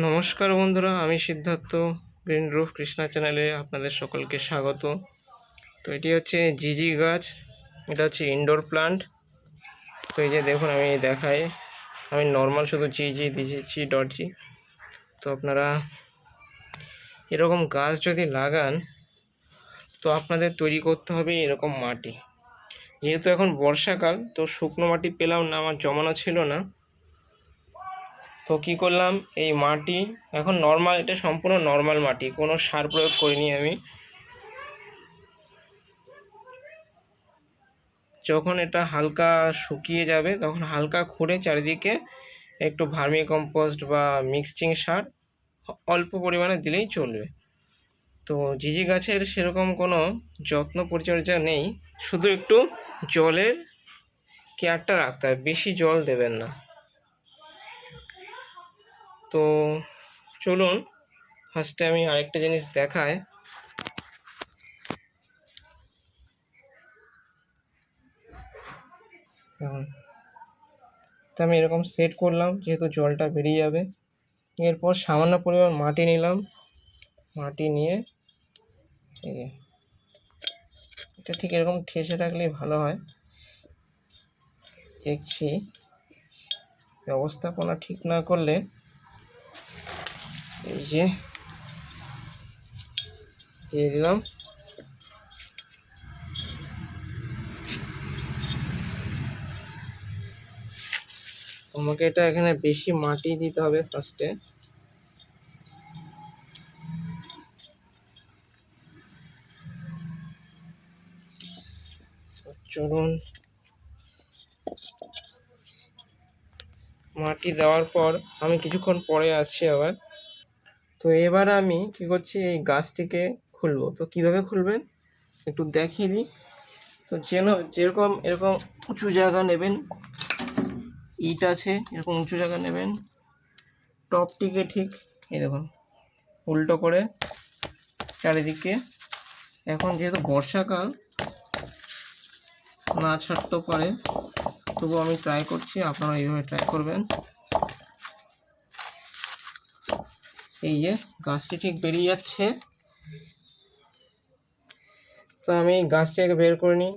নমস্কার বন্ধুরা, আমি সিদ্ধার্থ। গ্রিন রুফ কৃষ্ণা চ্যানেলে আপনাদের সকলকে স্বাগত। তো এটি হচ্ছে জিজি গাছ, এটা হচ্ছে ইনডোর প্লান্ট। তো এই যে দেখুন, আমি দেখাই, আমি নর্মাল শুধু জিজি দিয়েছি .জি। তো আপনারা এরকম গাছ যদি লাগান তো আপনাদের তৈরি করতে হবে এরকম মাটি। যেহেতু এখন বর্ষাকাল, তো শুকনো মাটি পেলাম না, আমার জমানো ছিল না। তো কী করলাম, এই মাটি এখন নর্মাল, এটা সম্পূর্ণ নর্মাল মাটি, কোনো সার প্রয়োগ করিনি আমি। যখন এটা হালকা শুকিয়ে যাবে তখন হালকা খুঁড়ে চারিদিকে একটু ভার্মি কম্পোস্ট বা মিক্সিং সার অল্প পরিমাণে দিলেই চলবে। তো জিজি গাছের সেরকম কোনো যত্ন পরিচর্যা নেই, শুধু একটু জলের কেয়ারটা রাখতে হয়, বেশি জল দেবেন না। তো চলুন ফার্স্টে আমি আরেকটা জিনিস দেখাই। তো আমি এরকম সেট করলাম, যেহেতু জলটা বেরিয়ে যাবে। এরপর সামান্য পরিমাণ মাটি নিলাম, মাটি নিয়ে এটা ঠিক এরকম ঠেসে রাখলেই ভালো হয়। দেখছি ব্যবস্থাপনা ঠিক না করলে এই যে দিয়ে দিলাম। আমাকে এটা এখানে বেশি মাটি দিতে হবে ফার্স্টে। চলুন, মাটি দেওয়ার পর আমি কিছুক্ষণ পরে আসছি আবার। তো এবার আমি কি করছি, এই গাছটিকে খুলবো। তো কিভাবে খুলবেন একটু দেখিয়ে দিই। তো যেরকম এরকম উঁচু জায়গা নেবেন, ইট আছে এরকম উঁচু জায়গা নেবেন, টপটিকে ঠিক এই দেখুন উল্টো করে চারিদিকে। এখন যেহেতু বর্ষাকাল, না ছাড়তেও পারে, তবু আমি ট্রাই করছি, আপনারা এইভাবে ট্রাই করবেন। এই যে গাছটি ঠিক বেরিয়ে যাচ্ছে, তো আমি গাছটাকে বের করে নিই।